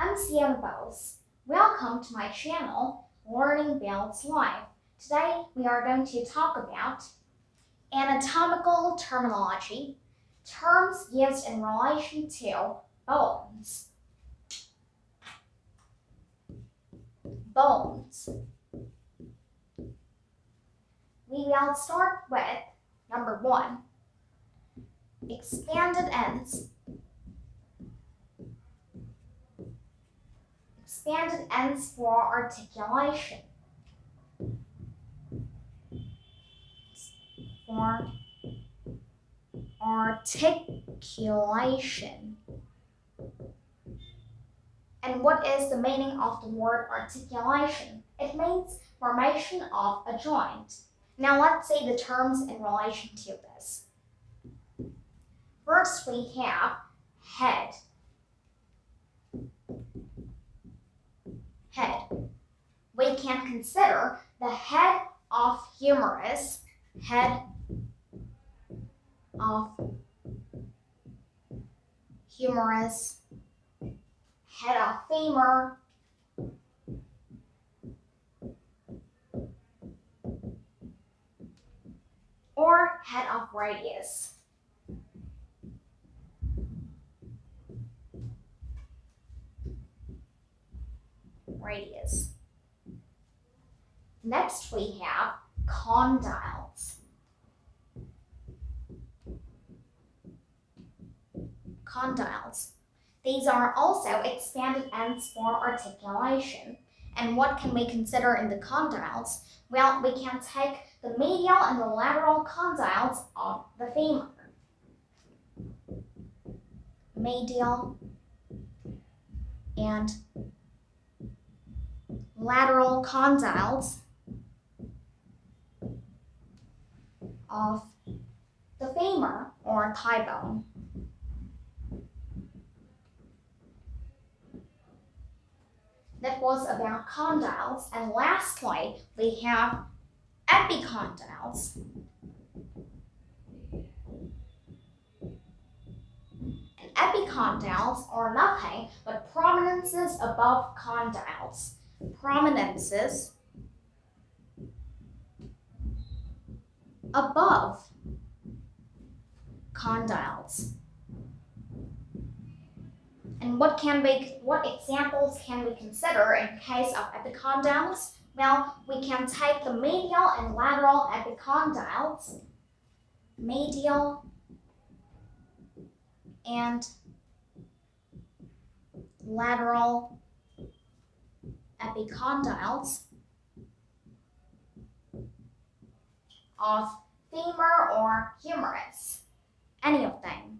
I'm Ep12. Welcome to my channel, Learning Builds Life. Today we are going to talk about anatomical terminology, terms used in relation to bones. Bones. We will start with number 1, expanded ends. Expanded ends for articulation. For articulation. And what is the meaning of the word articulation? It means formation of a joint. Now let's see the terms in relation to this. First we have head. Head. We can consider the head of humerus, head of humerus, head of femur, or head of radius. Radius. Next we have condyles. Condyles. These are also expanded ends for articulation. And what can we consider in the condyles? Well, we can take the medial and the lateral condyles of the femur. Medial and lateral condyles of the femur or thigh bone. That was about condyles. And lastly, we have epicondyles. And epicondyles are nothing but prominences above condyles. Prominences above condyles. And what examples can we consider in case of epicondyles? Well, we can take the medial and lateral epicondyles. Medial and lateral epicondyles of femur or humerus. Any of them.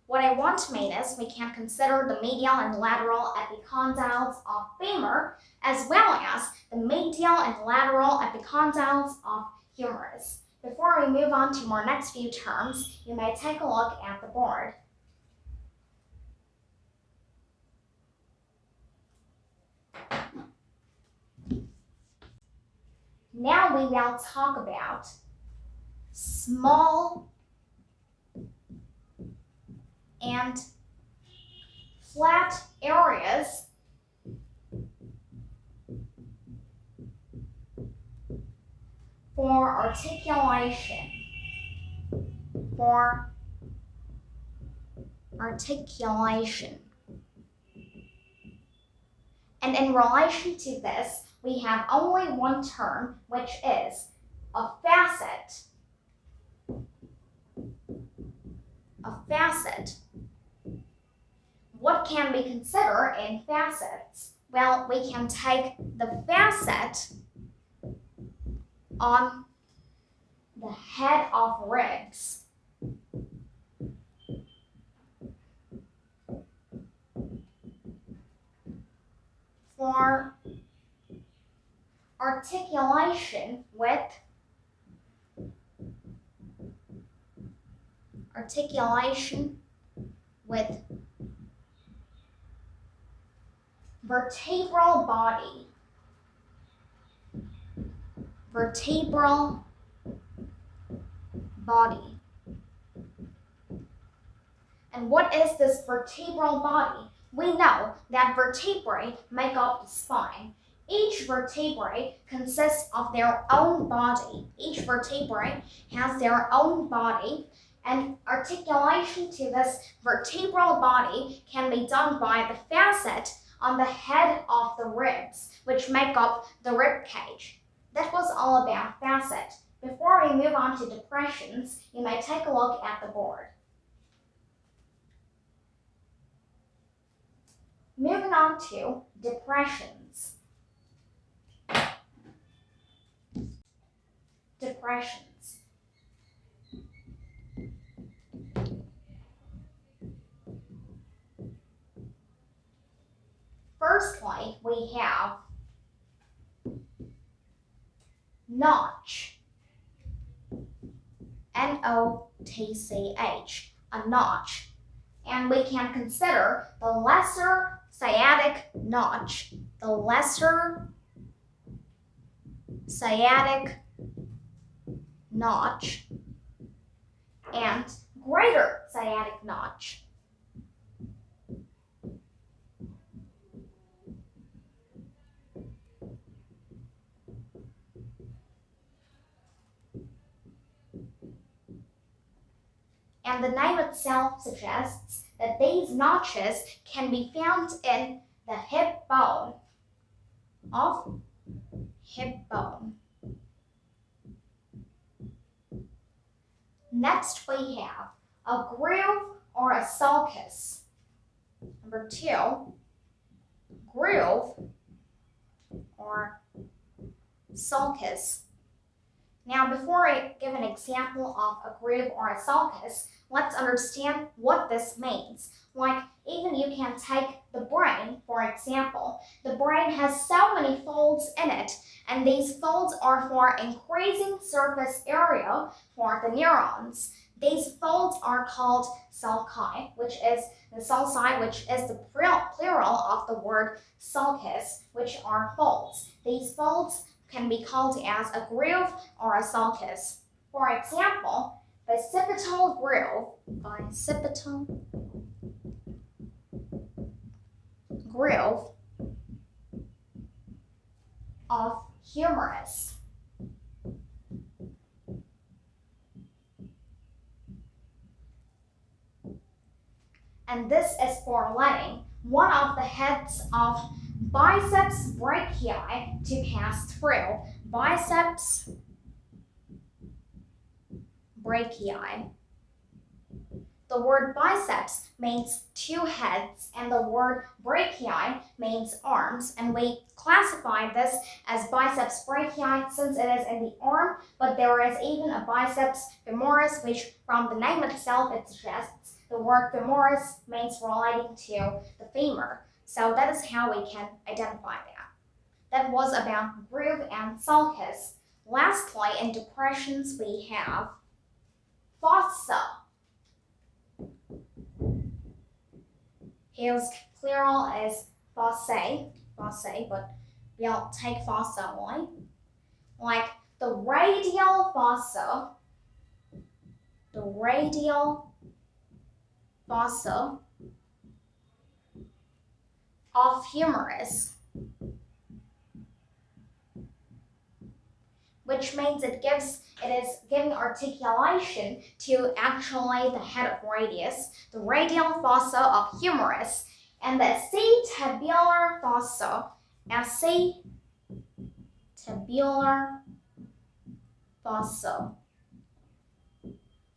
What I want to mean is we can consider the medial and lateral epicondyles of femur as well as the medial and lateral epicondyles of humerus. Before we move on to our next few terms, you may take a look at the board. Now we will talk about small and flat areas for articulation. For articulation. And in relation to this, we have only one term, which is a facet. A facet. What can we consider in facets? Well, we can take the facet on the head of ribs. For articulation with vertebral body. Vertebral body. And what is this vertebral body? We know that vertebrae make up the spine. Each vertebrae consists of their own body. Each vertebrae has their own body, and articulation to this vertebral body can be done by the facet on the head of the ribs, which make up the rib cage. That was all about facet. Before we move on to depressions, you may take a look at the board. Moving on to depressions. Depressions. Firstly, we have notch. N-O-T-C-H, a notch. And we can consider the lesser sciatic notch, the lesser sciatic notch, and greater sciatic notch. And the name itself suggests that these notches can be found in the hip bone of hip bone. Next we have a groove or a sulcus. Number 2, groove or sulcus. Now, before I give an example of a groove or a sulcus, let's understand what this means. Like, even you can take the brain, for example. The brain has so many folds in it, and these folds are for increasing surface area for the neurons. These folds are called sulci, which is the plural of the word sulcus, which are folds. These folds can be called as a groove or a sulcus. For example, bicipital groove of humerus. And this is for letting one of the heads of biceps brachii to pass through. Biceps brachii. The word biceps means 2 heads, and the word brachii means arms, and we classify this as biceps brachii since it is in the arm, but there is even a biceps femoris, which from the name itself it suggests the word femoris means relating to the femur. So that is how we can identify that. That was about groove and sulcus. Lastly, in depressions we have fossa. His plural is fossae, but we'll take fossa only. Like the radial fossa of humerus, which means it is giving articulation to actually the head of radius, the radial fossa of humerus, and the acetabular fossa,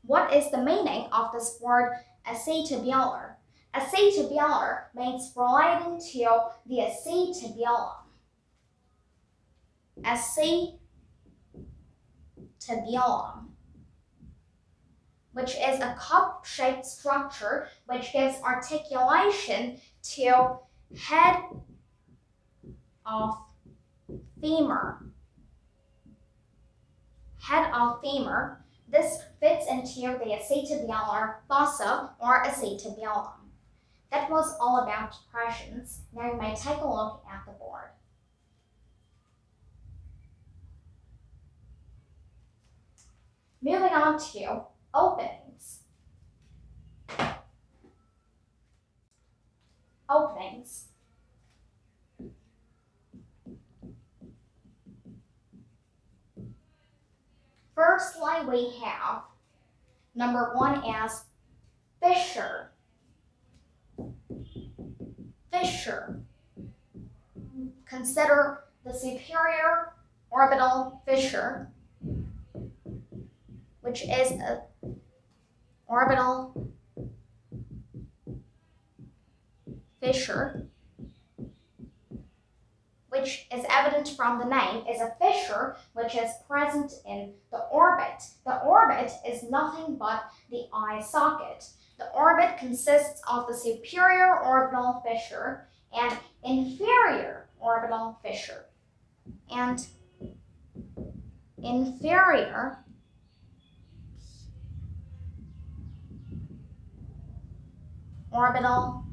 What is the meaning of this word acetabular? Acetabular means relating to the acetabulum. Acetabulum, which is a cup-shaped structure which gives articulation to head of femur. This fits into the acetabular fossa or acetabulum. That was all about depressions. Now you may take a look at the board. Moving on to openings. Openings. Firstly, we have number 1 as fissure. Fissure. Consider the superior orbital fissure, which is an orbital fissure, which is evident from the name, is a fissure which is present in the orbit. The orbit is nothing but the eye socket. The orbit consists of the superior orbital fissure and inferior orbital fissure. And inferior orbital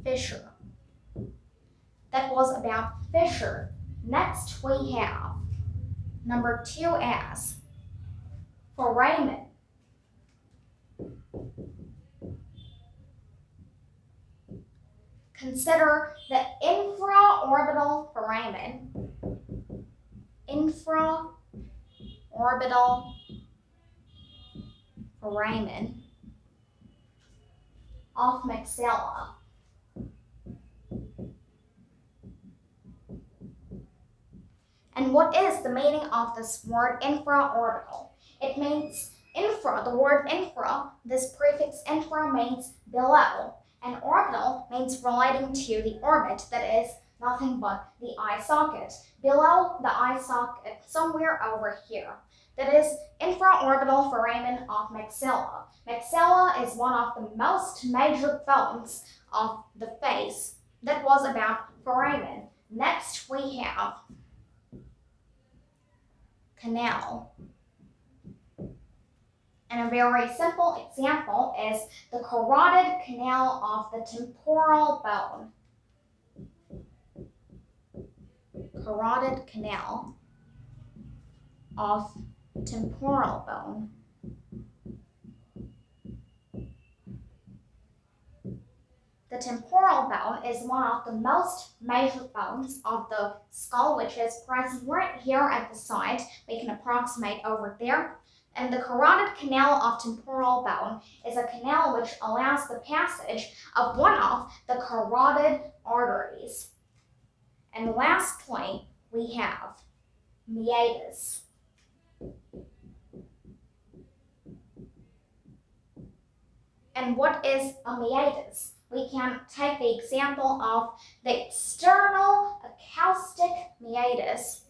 fissure. That was about fissure. Next we have number 2 as foramen. Consider the infraorbital foramen. Infraorbital foramen of maxilla. And what is the meaning of this word infraorbital? It means infra, the word infra, this prefix infra means below, and orbital means relating to the orbit that is nothing but the eye socket. Below the eye socket, somewhere over here. That is infraorbital foramen of maxilla. Maxilla is one of the most major bones of the face. That was about foramen. Next we have canal. And a very simple example is the carotid canal of the temporal bone. Carotid canal of temporal bone. The temporal bone is one of the most major bones of the skull, which is present right here at the side. We can approximate over there. And the carotid canal of temporal bone is a canal which allows the passage of one of the carotid arteries. And lastly, we have meatus. And what is a meatus? We can take the example of the external acoustic meatus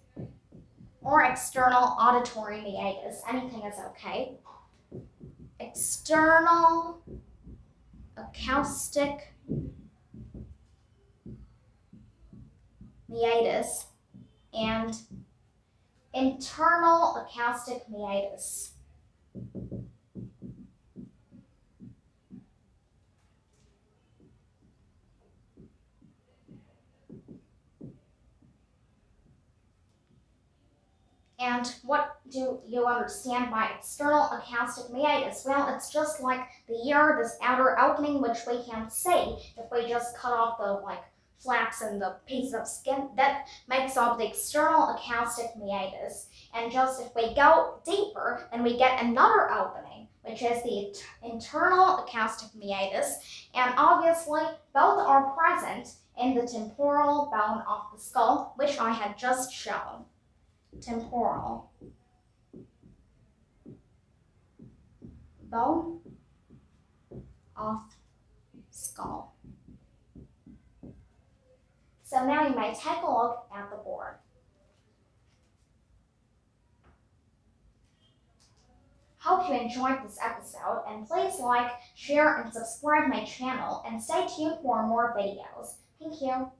or external auditory meatus. Anything is okay. External acoustic meatus and internal acoustic meatus. And what do you understand by external acoustic meatus? Well, it's just like the ear, this outer opening, which we can see if we just cut off the flaps and the piece of skin that makes up the external acoustic meatus. And just if we go deeper, then we get another opening, which is the internal acoustic meatus. And obviously, both are present in the temporal bone of the skull, which I had just shown. Temporal bone of skull. So now you may take a look at the board. Hope you enjoyed this episode, and please like, share, and subscribe my channel, and stay tuned for more videos. Thank you.